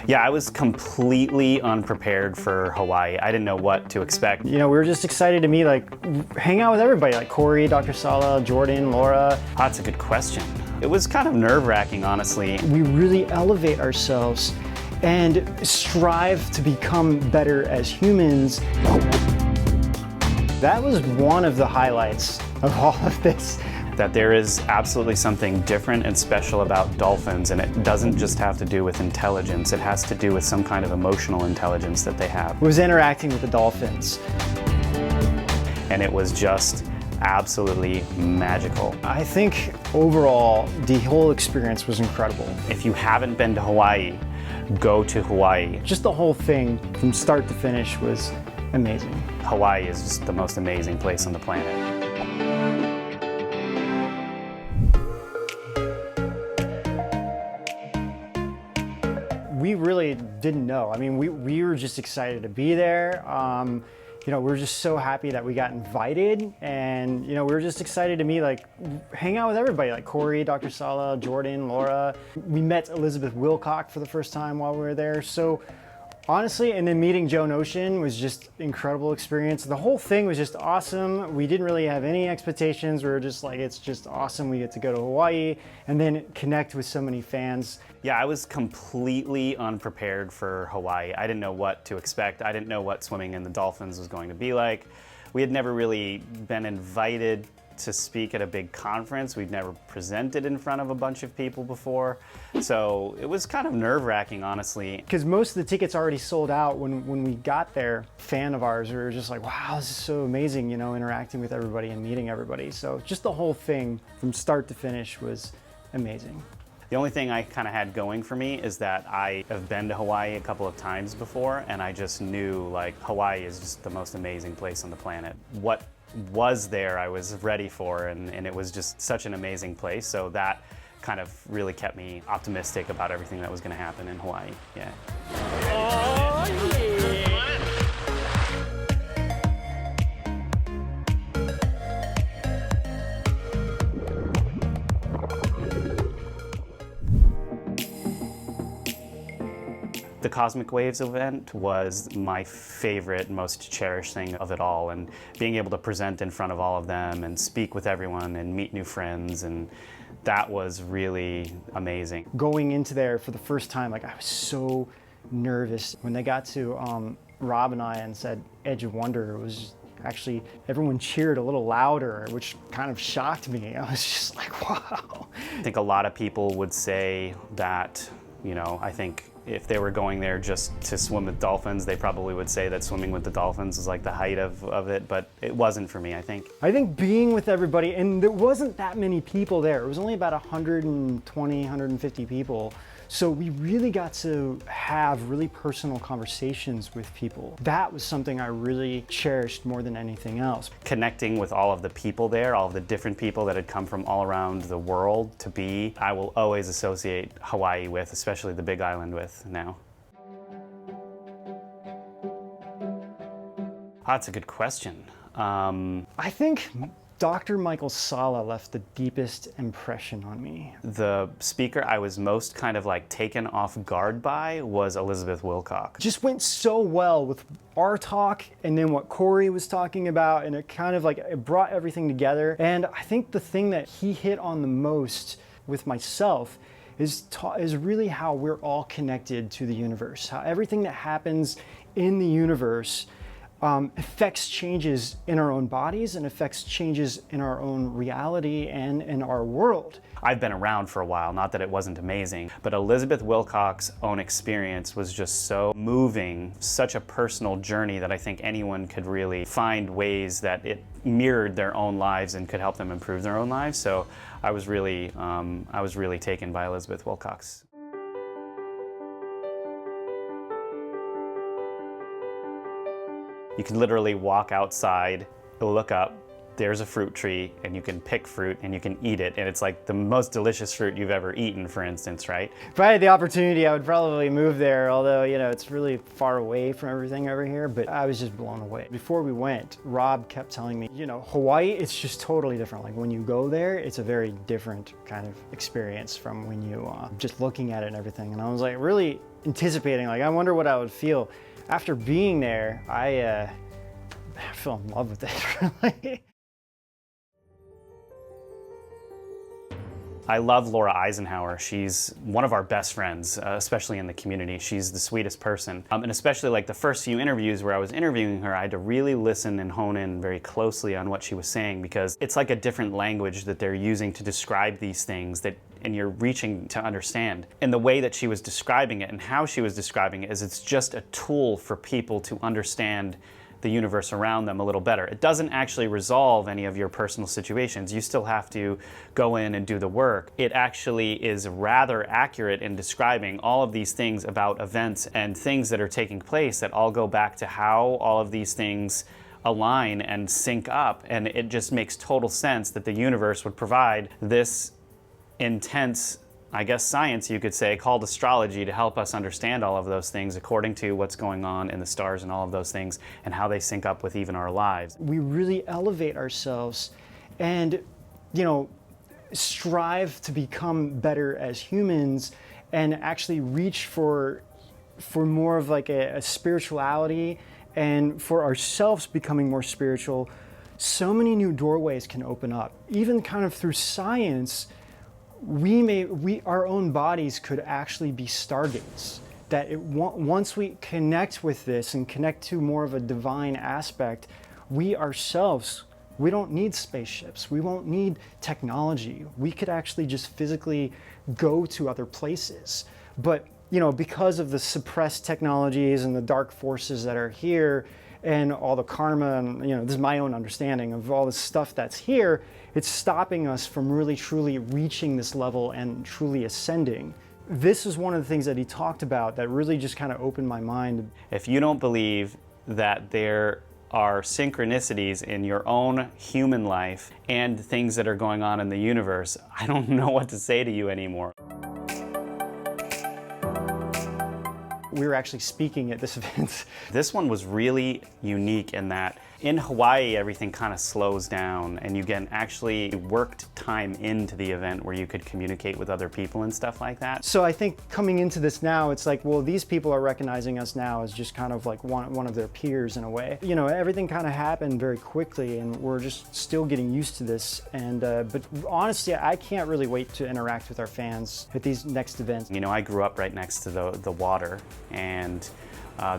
Yeah, I was completely unprepared for Hawaii. I didn't know what to expect. You know, we were just excited to meet, hang out with everybody, like Corey, Dr. Salla, Jordan, Laura. That's a good question. It was kind of nerve-wracking, honestly. We really elevate ourselves and strive to become better as humans. That was one of the highlights of all of this. That there is absolutely something different and special about dolphins, and it doesn't just have to do with intelligence, it has to do with some kind of emotional intelligence that they have. Was interacting with the dolphins. And it was just absolutely magical. I think overall, the whole experience was incredible. If you haven't been to Hawaii, go to Hawaii. Just the whole thing from start to finish was amazing. Hawaii is just the most amazing place on the planet. We really didn't know. I mean, we were just excited to be there. You know, we were just so happy that we got invited, and you know, we were just excited to meet, hang out with everybody, like Corey, Dr. Salla, Jordan, Laura. We met Elizabeth Wilcock for the first time while we were there. So honestly, and then meeting Joe Notion was just incredible experience. The whole thing was just awesome. We didn't really have any expectations. We were just like, it's just awesome. We get to go to Hawaii and then connect with so many fans. Yeah, I was completely unprepared for Hawaii. I didn't know what to expect. I didn't know what swimming in the Dolphins was going to be like. We had never really been invited to speak at a big conference. We'd never presented in front of a bunch of people before. So it was kind of nerve-wracking, honestly. Because most of the tickets already sold out when we got there. Fan of ours, we were just like, wow, this is so amazing, you know, interacting with everybody and meeting everybody. So just the whole thing from start to finish was amazing. The only thing I kind of had going for me is that I have been to Hawaii a couple of times before, and I just knew Hawaii is just the most amazing place on the planet. What was there I was ready for, and it was just such an amazing place. So that kind of really kept me optimistic about everything that was going to happen in Hawaii. Yeah. Oh, yeah. The Cosmic Waves event was my favorite, most cherished thing of it all, and being able to present in front of all of them and speak with everyone and meet new friends, and that was really amazing. Going into there for the first time, I was so nervous. When they got to Rob and I and said Edge of Wonder, it was actually, everyone cheered a little louder, which kind of shocked me. I was just like, wow. I think a lot of people would say that, you know, I think if they were going there just to swim with dolphins, they probably would say that swimming with the dolphins is like the height of it, but it wasn't for me, I think. I think being with everybody, and there wasn't that many people there. It was only about 120, 150 people. So we really got to have really personal conversations with people. That was something I really cherished more than anything else. Connecting with all of the people there, all of the different people that had come from all around the world to be, I will always associate Hawaii with, especially the Big Island with now. That's a good question. I think Dr. Michael Salla left the deepest impression on me. The speaker I was most kind of taken off guard by was Elizabeth Wilcock. Just went so well with our talk and then what Corey was talking about, and it kind of it brought everything together. And I think the thing that he hit on the most with myself is really how we're all connected to the universe, how everything that happens in the universe affects changes in our own bodies and affects changes in our own reality and in our world. I've been around for a while, not that it wasn't amazing, but Elizabeth Wilcock's own experience was just so moving, such a personal journey that I think anyone could really find ways that it mirrored their own lives and could help them improve their own lives. So I was really taken by Elizabeth Wilcock's. You can literally walk outside, look up, there's a fruit tree, and you can pick fruit and you can eat it, and it's like the most delicious fruit you've ever eaten, for instance, right? If I had the opportunity, I would probably move there, although, you know, it's really far away from everything over here, but I was just blown away. Before we went, Rob kept telling me, you know, Hawaii, it's just totally different. Like when you go there, it's a very different kind of experience from when you just looking at it and everything. And I was like, really, anticipating, like, I wonder what I would feel. After being there, I fell in love with it, really. I love Laura Eisenhower. She's one of our best friends, especially in the community. She's the sweetest person. And especially like the first few interviews where I was interviewing her, I had to really listen and hone in very closely on what she was saying, because it's like a different language that they're using to describe these things and you're reaching to understand. And the way that she was describing it and how she was describing it is it's just a tool for people to understand the universe around them a little better. It doesn't actually resolve any of your personal situations. You still have to go in and do the work. It actually is rather accurate in describing all of these things about events and things that are taking place that all go back to how all of these things align and sync up. And it just makes total sense that the universe would provide this intense, I guess, science, you could say, called astrology, to help us understand all of those things according to what's going on in the stars and all of those things and how they sync up with even our lives. We really elevate ourselves and, you know, strive to become better as humans and actually reach for more of like a spirituality and for ourselves becoming more spiritual. So many new doorways can open up. Even kind of through science, our own bodies could actually be stargates. That once we connect with this and connect to more of a divine aspect, we ourselves, we don't need spaceships. We won't need technology. We could actually just physically go to other places. But, you know, because of the suppressed technologies and the dark forces that are here and all the karma and, you know, this is my own understanding of all the stuff that's here, it's stopping us from really truly reaching this level and truly ascending. This is one of the things that he talked about that really just kind of opened my mind. If you don't believe that there are synchronicities in your own human life and things that are going on in the universe, I don't know what to say to you anymore. We were actually speaking at this event. This one was really unique in that in Hawaii, everything kind of slows down and you can actually worked time into the event where you could communicate with other people and stuff like that. So I think coming into this now, it's like, well, these people are recognizing us now as just kind of like one of their peers in a way. You know, everything kind of happened very quickly and we're just still getting used to this. And but honestly, I can't really wait to interact with our fans at these next events. You know, I grew up right next to the water, and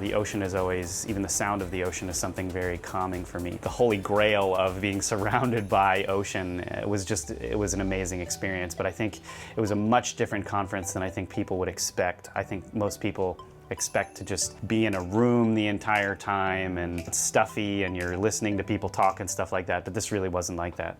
the ocean is always, even the sound of the ocean is something very calming for me. The holy grail of being surrounded by ocean, it was an amazing experience, but I think it was a much different conference than I think people would expect. I think most people expect to just be in a room the entire time and it's stuffy and you're listening to people talk and stuff like that, but this really wasn't like that.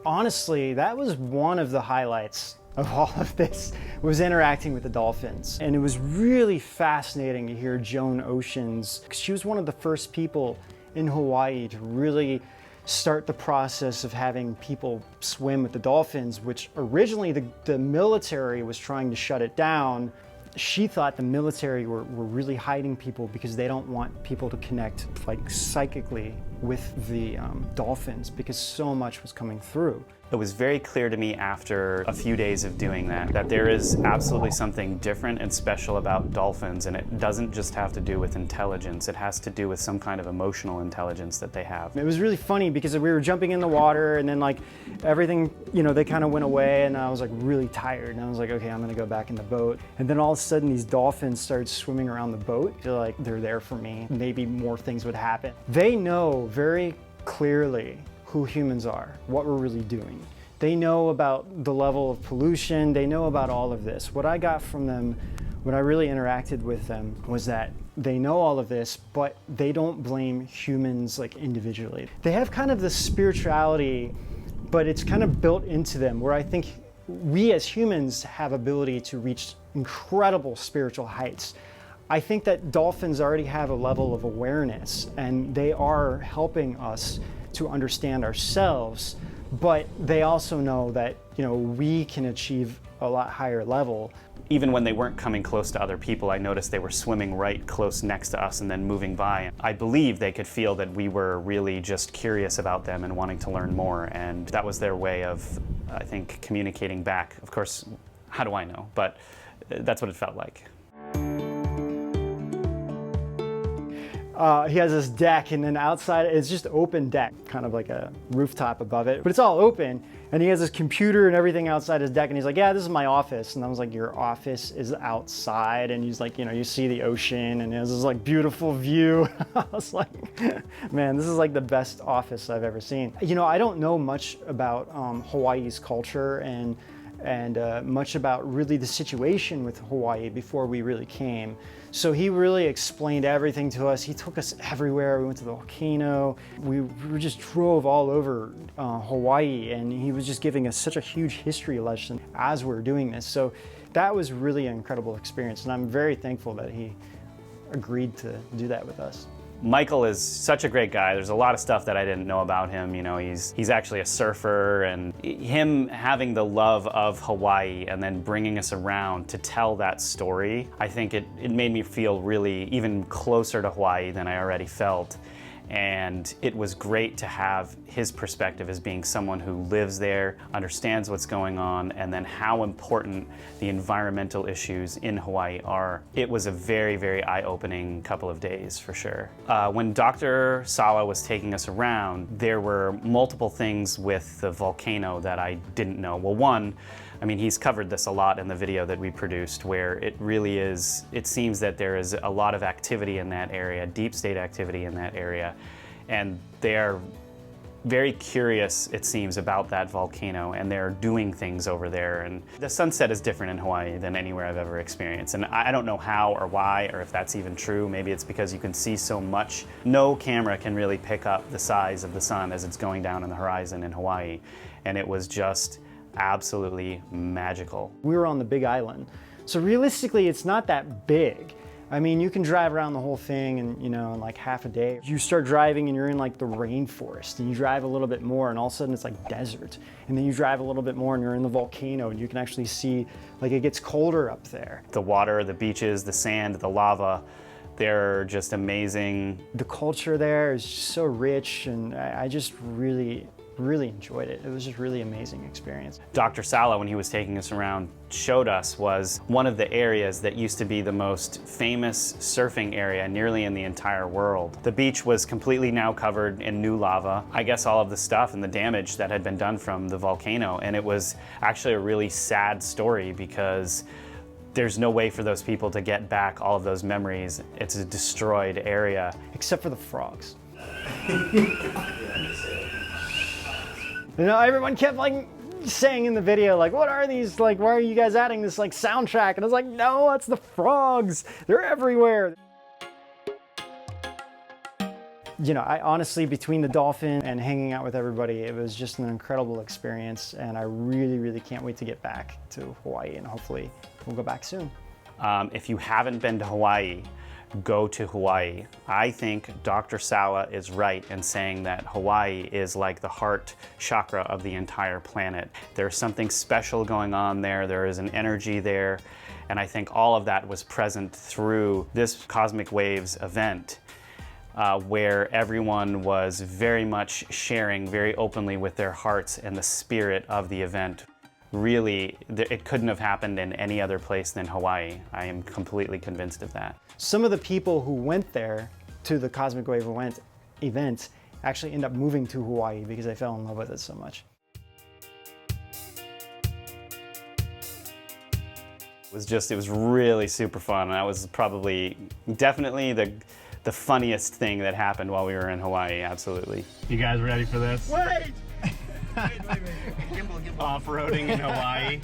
Honestly, that was one of the highlights of all of this, was interacting with the Dolphins. And it was really fascinating to hear Joan Oceans, because she was one of the first people in Hawaii to really start the process of having people swim with the Dolphins, which originally the military was trying to shut it down. She thought the military were really hiding people because they don't want people to connect like psychically with the dolphins because so much was coming through. It was very clear to me after a few days of doing that there is absolutely something different and special about dolphins, and it doesn't just have to do with intelligence, it has to do with some kind of emotional intelligence that they have. It was really funny because we were jumping in the water and then like everything, you know, they kind of went away and I was like really tired and I was like, okay, I'm gonna go back in the boat. And then all of a sudden these dolphins started swimming around the boat. They're like, they're there for me. Maybe more things would happen. They know very clearly who humans are, what we're really doing. They know about the level of pollution, they know about all of this. What I got from them, when I really interacted with them, was that they know all of this, but they don't blame humans like individually. They have kind of this spirituality, but it's kind of built into them, where I think we as humans have ability to reach incredible spiritual heights. I think that dolphins already have a level of awareness and they are helping us to understand ourselves, but they also know that, you know, we can achieve a lot higher level. Even when they weren't coming close to other people, I noticed they were swimming right close next to us and then moving by. I believe they could feel that we were really just curious about them and wanting to learn more, and that was their way of, I think, communicating back. Of course, how do I know? But that's what it felt like. He has this deck, and then outside it's just open deck, kind of like a rooftop above it, but it's all open. And he has his computer and everything outside his deck, and he's like, yeah, this is my office. And I was like, your office is outside? And he's like, you know, you see the ocean, and it has this like beautiful view. I was like, man, this is like the best office I've ever seen. You know, I don't know much about Hawaii's culture and much about really the situation with Hawaii before we really came. So he really explained everything to us. He took us everywhere. We went to the volcano. We just drove all over Hawaii, and he was just giving us such a huge history lesson as we were doing this. So that was really an incredible experience, and I'm very thankful that he agreed to do that with us. Michael is such a great guy. There's a lot of stuff that I didn't know about him. You know, he's actually a surfer, and him having the love of Hawaii and then bringing us around to tell that story, I think it made me feel really even closer to Hawaii than I already felt. And it was great to have his perspective as being someone who lives there, understands what's going on, and then how important the environmental issues in Hawaii are. It was a very, very eye-opening couple of days for sure. When Dr. Salla was taking us around, there were multiple things with the volcano that I didn't know. Well, one, I mean, he's covered this a lot in the video that we produced, where it really is, it seems that there is a lot of activity in that area, deep state activity in that area, and they are very curious, it seems, about that volcano, and they're doing things over there. And the sunset is different in Hawaii than anywhere I've ever experienced, and I don't know how or why, or if that's even true. Maybe it's because you can see so much. No camera can really pick up the size of the sun as it's going down on the horizon in Hawaii, and it was just absolutely magical. We were on the Big Island, so realistically it's not that big. I mean, you can drive around the whole thing in, you know, in like half a day. You start driving and you're in like the rainforest, and you drive a little bit more and all of a sudden it's like desert. And then you drive a little bit more and you're in the volcano, and you can actually see like it gets colder up there. The water, the beaches, the sand, the lava, they're just amazing. The culture there is just so rich, and I just really enjoyed it. It was just really amazing experience. Dr. Salla, when he was taking us around, showed us was one of the areas that used to be the most famous surfing area nearly in the entire world. The beach was completely now covered in new lava. I guess all of the stuff and the damage that had been done from the volcano, and it was actually a really sad story because there's no way for those people to get back all of those memories. It's a destroyed area. Except for the frogs. You know, everyone kept like saying in the video, like, what are these, like, why are you guys adding this like soundtrack? And I was like, no, that's the frogs. They're everywhere. You know, I honestly, between the Dolphin and hanging out with everybody, it was just an incredible experience, and I really can't wait to get back to Hawaii, and hopefully we'll go back soon. If you haven't been to Hawaii, go to Hawaii. I think Dr. Salla is right in saying that Hawaii is like the heart chakra of the entire planet. There's something special going on there. There is an energy there. And I think all of that was present through this Cosmic Waves event, where everyone was very much sharing very openly with their hearts and the spirit of the event. Really, it couldn't have happened in any other place than Hawaii. I am completely convinced of that. Some of the people who went there to the Cosmic Wave event actually end up moving to Hawaii because they fell in love with it so much. It was really super fun. That was probably, definitely the funniest thing that happened while we were in Hawaii, absolutely. You guys ready for this? Wait! Gimbal. Off-roading in Hawaii.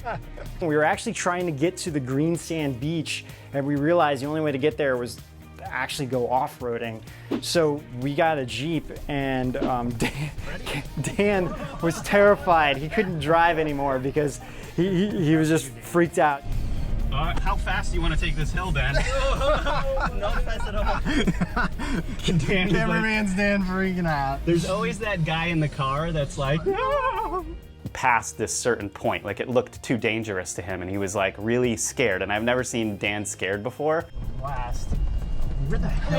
We were actually trying to get to the green sand beach, and we realized the only way to get there was to actually go off-roading. So we got a Jeep, and Dan was terrified. He couldn't drive anymore because he was just freaked out. How fast do you want to take this hill, Dan? Not fast at all. Cameraman's Dan freaking out. There's always that guy in the car that's like, no! past this certain point. Like, it looked too dangerous to him, and he was like really scared. And I've never seen Dan scared before. Blast. Where the heck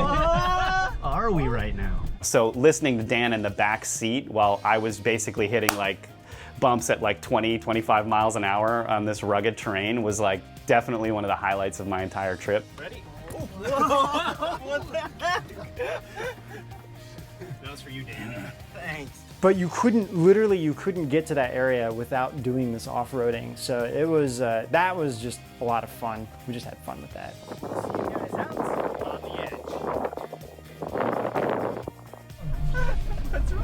are we right now? So listening to Dan in the back seat while I was basically hitting like bumps at like 20, 25 miles an hour on this rugged terrain was like definitely one of the highlights of my entire trip. Ready? What the heck? That was for you, Dan. Thanks. But you couldn't get to that area without doing this off-roading. So it was, that was just a lot of fun. We just had fun with that. See you guys out on the edge.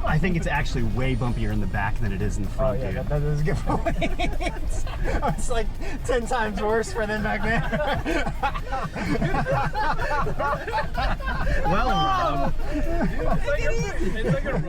I think it's actually way bumpier in the back than it is in the front, dude. that is a good point. It's like 10 times worse for them back there. Well, Rob. It's like a